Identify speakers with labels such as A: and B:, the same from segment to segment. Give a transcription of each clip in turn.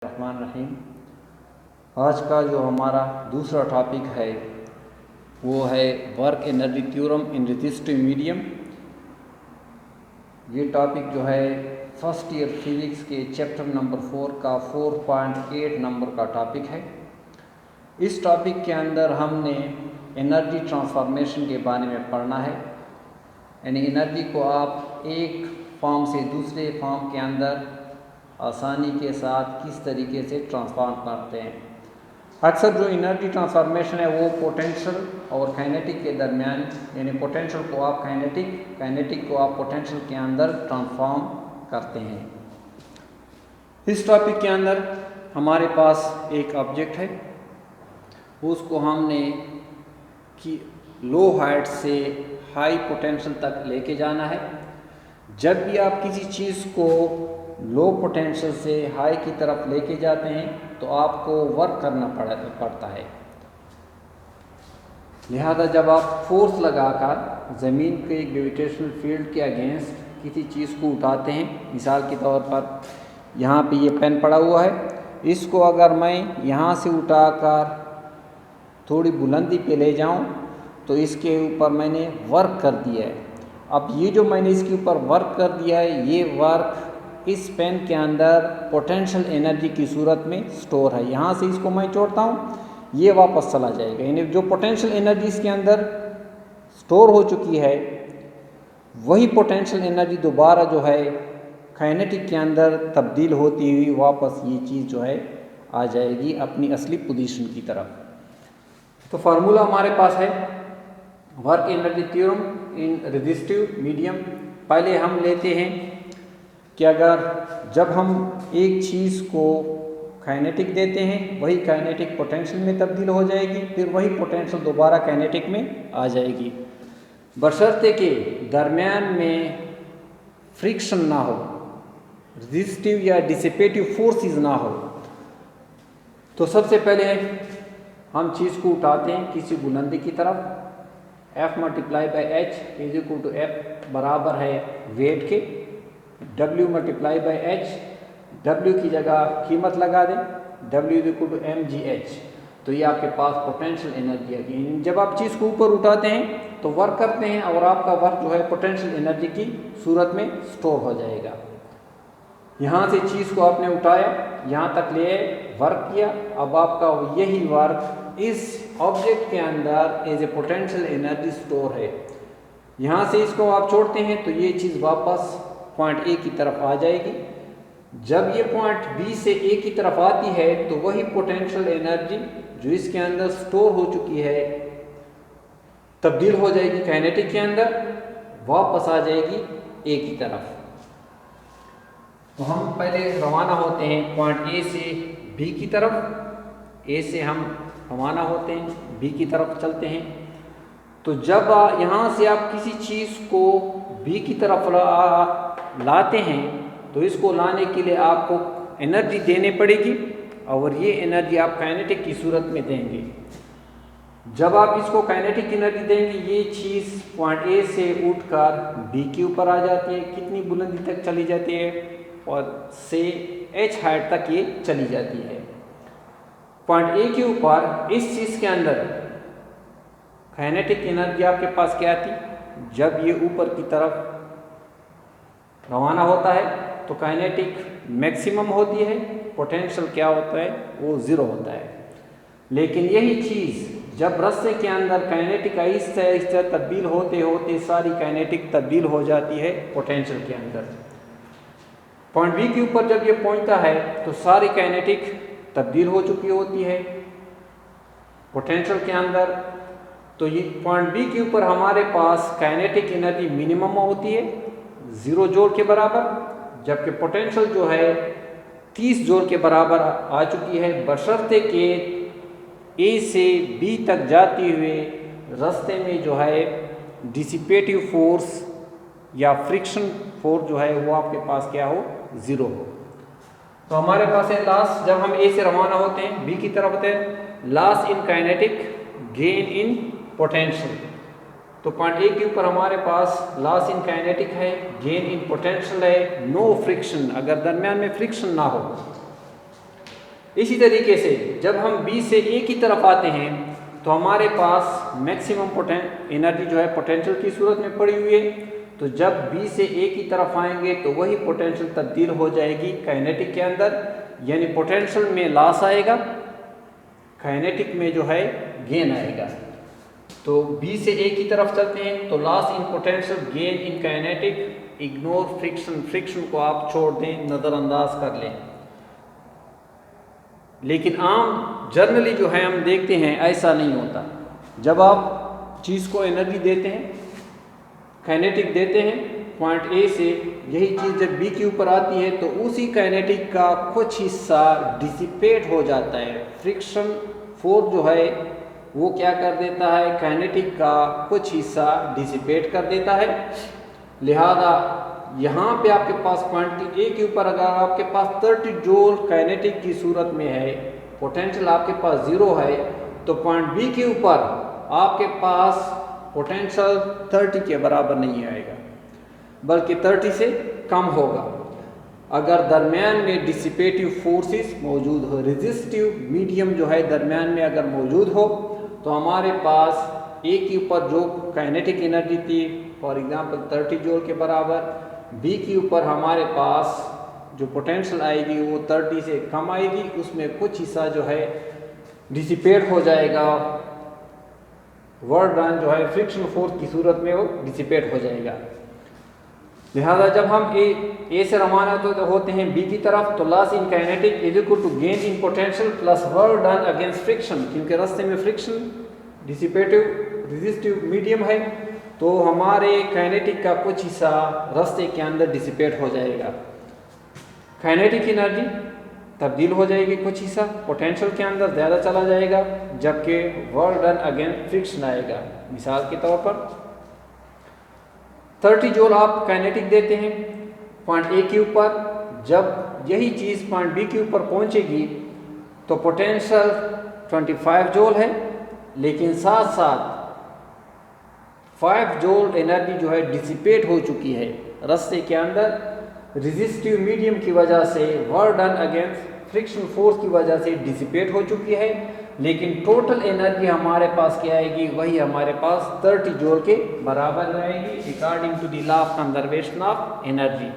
A: रहमान रहीम। आज का जो हमारा दूसरा टॉपिक है वो है work energy theorem in resistive medium. ये टॉपिक जो है फर्स्ट ईयर फिजिक्स के चैप्टर नंबर 4 का 4.8 नंबर का टॉपिक है। इस टॉपिक के अंदर हमने एनर्जी ट्रांसफॉर्मेशन के बारे में पढ़ना है, यानी एनर्जी को आप एक फॉर्म से दूसरे फॉर्म के अंदर आसानी के साथ किस तरीके से ट्रांसफॉर्म करते हैं। अक्सर जो एनर्जी ट्रांसफॉर्मेशन है वो पोटेंशियल और काइनेटिक के दरमियान, यानी पोटेंशियल को आप काइनेटिक को आप पोटेंशियल के अंदर ट्रांसफॉर्म करते हैं। इस टॉपिक के अंदर हमारे पास एक ऑब्जेक्ट है, उसको हमने कि लो हाइट से हाई पोटेंशियल तक लेके जाना है। जब भी आप किसी चीज़ को लो पोटेंशियल से हाई की तरफ लेके जाते हैं तो आपको वर्क करना पड़ता है। लिहाजा जब आप फोर्स लगाकर ज़मीन के ग्रेविटेशनल फील्ड के अगेंस्ट किसी चीज़ को उठाते हैं, मिसाल के तौर पर यहाँ पे ये पेन पड़ा हुआ है, इसको अगर मैं यहाँ से उठाकर थोड़ी बुलंदी पे ले जाऊँ तो इसके ऊपर मैंने वर्क कर दिया है। अब ये जो मैंने इसके ऊपर वर्क कर दिया है, ये वर्क इस पेन के अंदर पोटेंशियल एनर्जी की सूरत में स्टोर है। यहाँ से इसको मैं छोड़ता हूँ, ये वापस चला जाएगा, यानी जो पोटेंशियल एनर्जी इसके अंदर स्टोर हो चुकी है वही पोटेंशियल एनर्जी दोबारा जो है काइनेटिक के अंदर तब्दील होती हुई वापस ये चीज़ जो है आ जाएगी अपनी असली पोजीशन की तरफ। तो फार्मूला हमारे पास है work energy theorem in resistive medium. पहले हम लेते हैं कि अगर जब हम एक चीज़ को काइनेटिक देते हैं वही काइनेटिक पोटेंशियल में तब्दील हो जाएगी, फिर वही पोटेंशियल दोबारा काइनेटिक में आ जाएगी, बशर्ते के दरमियान में फ्रिक्शन ना हो, रेजिस्टिव या डिसिपेटिव फोर्सेस ना हो। तो सबसे पहले हम चीज़ को उठाते हैं किसी बुलंदी की तरफ, F multiply by H is equal to F बराबर है वेट के, W multiply by H, W की जगह कीमत लगा दें, W is equal to mgh। तो ये आपके पास पोटेंशियल एनर्जी है। जब आप चीज़ को ऊपर उठाते हैं तो वर्क करते हैं और आपका वर्क जो है पोटेंशियल एनर्जी की सूरत में स्टोर हो जाएगा। यहाँ से चीज़ को आपने उठाया, यहाँ तक ले वर्क किया, अब आपका यही वर्क इस ऑब्जेक्ट के अंदर as a potential energy store है। यहाँ से इसको आप छोड़ते हैं तो ये चीज़ वापस पॉइंट ए की तरफ आ जाएगी। जब ये पॉइंट बी से ए की तरफ आती है तो वही पोटेंशियल एनर्जी जो इसके अंदर स्टोर हो चुकी है तब्दील हो जाएगी काइनेटिक के अंदर, वापस आ जाएगी ए की तरफ। तो हम पहले रवाना होते हैं पॉइंट ए से बी की तरफ, ए से हम रवाना होते हैं बी की तरफ चलते हैं। तो जब यहाँ से आप किसी चीज़ को बी की तरफ लाते हैं तो इसको लाने के लिए आपको एनर्जी देनी पड़ेगी और ये एनर्जी आप काइनेटिक की सूरत में देंगे। जब आप इसको काइनेटिक एनर्जी देंगे ये चीज़ पॉइंट ए से उठकर बी के ऊपर आ जाती है, कितनी बुलंदी तक चली जाती है, और से एच हाइट तक ये चली जाती है। पॉइंट ए के ऊपर इस चीज़ के अंदर काइनेटिक एनर्जी आपके पास क्या आती, जब ये ऊपर की तरफ रवाना होता है तो काइनेटिक मैक्सिमम होती है, पोटेंशियल क्या होता है वो ज़ीरो होता है। लेकिन यही चीज़ जब रास्ते के अंदर काइनेटिक आहिस्ता आहिस्ता तब्दील होते होते सारी काइनेटिक तब्दील हो जाती है पोटेंशियल के अंदर। पॉइंट बी के ऊपर जब ये पहुंचता है तो सारी काइनेटिक तब्दील हो चुकी होती है पोटेंशियल के अंदर। तो ये पॉइंट बी के ऊपर हमारे पास काइनेटिक एनर्जी मिनिमम होती है 0 जूल के बराबर, जबकि पोटेंशियल जो है 30 जूल के बराबर आ चुकी है, बशर्ते के ए से बी तक जाते हुए रास्ते में जो है डिसिपेटिव फोर्स या फ्रिक्शन फोर्स जो है वो आपके पास क्या हो, 0 हो। तो हमारे पास है लॉस, जब हम ए से रवाना होते हैं बी की तरफ होते हैं, loss in kinetic gain in potential. तो पॉइंट ए के ऊपर हमारे पास लॉस इन काइनेटिक है, गेन इन पोटेंशियल है, नो फ्रिक्शन, अगर दरमियान में फ्रिक्शन ना हो इसी तरीके से जब हम B से A की तरफ आते हैं तो हमारे पास मैक्सिमम एनर्जी जो है पोटेंशियल की सूरत में पड़ी हुई है। तो जब B से A की तरफ आएंगे तो वही पोटेंशियल तब्दील हो जाएगी काइनेटिक के अंदर, यानी पोटेंशियल में लॉस आएगा, काइनेटिक में जो है गेन आएगा। तो B से A की तरफ चलते हैं तो loss in potential, gain in kinetic, ignore friction, friction को आप छोड़ दें, नज़रअंदाज कर लें। लेकिन आम जनरली जो है हम देखते हैं ऐसा नहीं होता। जब आप चीज़ को एनर्जी देते हैं, काइनेटिक देते हैं पॉइंट ए से, यही चीज़ जब बी के ऊपर आती है तो उसी काइनेटिक का कुछ हिस्सा डिसिपेट हो जाता है। फ्रिक्शन फोर्स जो है वो क्या कर देता है, काइनेटिक का कुछ हिस्सा डिसिपेट कर देता है। लिहाजा यहाँ पे आपके पास पॉइंट ए के ऊपर अगर आपके पास 30 जूल काइनेटिक की सूरत में है, पोटेंशियल आपके पास 0 है, तो पॉइंट बी के ऊपर आपके पास पोटेंशियल 30 के बराबर नहीं आएगा, बल्कि 30 से कम होगा। अगर दरमियान में डिसिपेटिव फोर्सेस मौजूद हो, रेजिस्टिव मीडियम जो है दरमियान में अगर मौजूद हो, तो हमारे पास ए के ऊपर जो काइनेटिक एनर्जी थी फॉर एग्जांपल 30 जूल के बराबर, बी के ऊपर हमारे पास जो पोटेंशियल आएगी वो 30 से कम आएगी, उसमें कुछ हिस्सा जो है डिसिपेट हो जाएगा, वर्क डन जो है फ्रिक्शन फोर्स की सूरत में वो डिसिपेट हो जाएगा। लिहाजा जब हम ए से रवाना होते हैं बी की तरफ तो loss in kinetic is equal to gain in potential plus work done against friction, क्योंकि रास्ते में फ्रिक्शन डिसिपेटिव रेजिस्टिव मीडियम है तो हमारे काइनेटिक का कुछ हिस्सा रास्ते के अंदर डिसिपेट हो जाएगा। काइनेटिक एनर्जी तब्दील हो जाएगी, कुछ हिस्सा पोटेंशियल के अंदर ज़्यादा चला जाएगा, जबकि वर्क डन अगेंस्ट फ्रिक्शन आएगा। मिसाल के तौर पर 30 जूल आप काइनेटिक देते हैं पॉइंट ए के ऊपर, जब यही चीज़ पॉइंट बी के ऊपर पहुंचेगी तो पोटेंशियल 25 जूल है, लेकिन साथ साथ 5 जूल एनर्जी जो है डिसिपेट हो चुकी है रास्ते के अंदर, रेजिस्टिव मीडियम की वजह से, work done against friction force की वजह से डिसिपेट हो चुकी है। लेकिन टोटल एनर्जी हमारे पास क्या आएगी, वही हमारे पास 30 जूल के बराबर रहेगी according to the law of conservation of energy.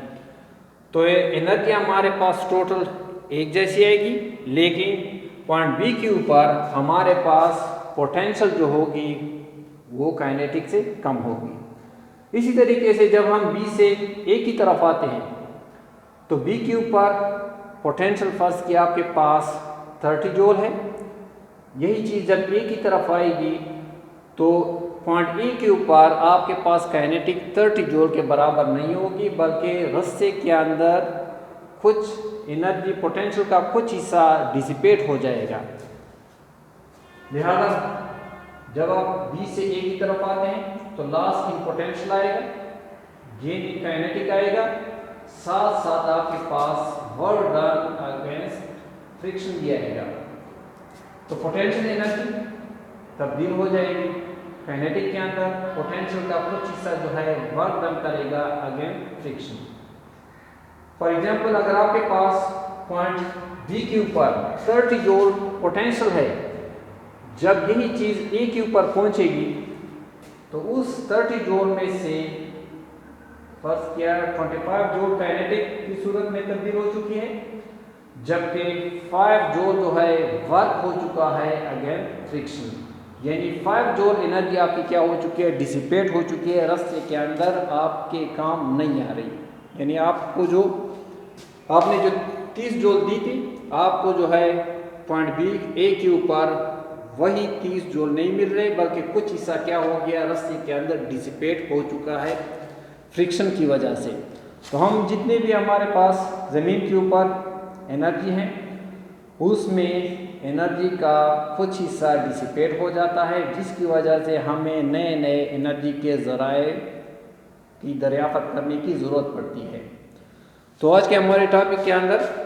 A: तो एनर्जी हमारे पास टोटल एक जैसी आएगी, लेकिन पॉइंट बी के ऊपर हमारे पास पोटेंशियल जो होगी वो काइनेटिक से कम होगी। इसी तरीके से जब हम बी से ए की तरफ आते हैं तो बी के ऊपर पोटेंशियल फर्ज किया आपके पास 30 जूल है, यही चीज़ जब ए की तरफ आएगी तो पॉइंट ए के ऊपर आपके पास काइनेटिक 30 जूल के बराबर नहीं होगी, बल्कि रास्ते के अंदर कुछ एनर्जी पोटेंशियल का कुछ हिस्सा डिसिपेट हो जाएगा। लिहाजा जब आप बी से ए की तरफ आते हैं तो लॉस इन पोटेंशियल आएगा, गेन इन काइनेटिक आएगा, साथ साथ आपके पास वर्क डन अगेंस्ट फ्रिक्शन भी आएगा। तो पोटेंशियल एनर्जी तब्दील हो जाएगी काइनेटिक के अंदर, पोटेंशियल का कुछ हिस्सा जो है वर्क डन करेगा अगेंस्ट फ्रिक्शन। फॉर एग्जांपल अगर आपके पास पॉइंट बी के ऊपर 30 जूल पोटेंशियल है, जब यही चीज़ ए के ऊपर पहुंचेगी तो उस 30 जूल में से फर्स्ट किया 25 जूल काइनेटिक की सूरत में तब्दील हो चुकी है, जबकि 5 जूल जो है वर्क हो चुका है अगेंस्ट फ्रिक्शन, यानी 5 जूल एनर्जी आपकी क्या हो चुकी है, डिसिपेट हो चुकी है, रास्ते के अंदर आपके काम नहीं आ रही। यानी आपको जो आपने जो 30 जूल दी थी, आपको जो है पॉइंट बी ए के ऊपर वही 30 जूल नहीं मिल रहे, बल्कि कुछ हिस्सा क्या हो गया, रास्ते के अंदर डिसिपेट हो चुका है फ्रिक्शन की वजह से। तो हम जितने भी हमारे पास ज़मीन के ऊपर एनर्जी हैं उसमें एनर्जी का कुछ हिस्सा डिसिपेट हो जाता है, जिसकी वजह से हमें नए नए एनर्जी के ज़राए की दरियाफ़त करने की ज़रूरत पड़ती है। तो आज के हमारे टॉपिक के अंदर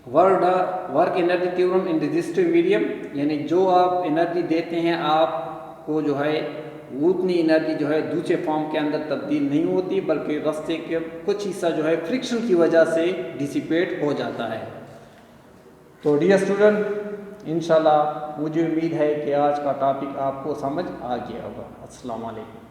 A: work energy theorem in resistive medium, यानी जो आप एनर्जी देते हैं आपको जो है उतनी एनर्जी जो है दूसरे फॉर्म के अंदर तब्दील नहीं होती, बल्कि रास्ते के कुछ हिस्सा जो है फ्रिक्शन की वजह से डिसिपेट हो जाता है। तो डियर स्टूडेंट, इंशाल्लाह मुझे उम्मीद है कि आज का टॉपिक आपको समझ आ गया होगा। अस्सलाम वालेकुम।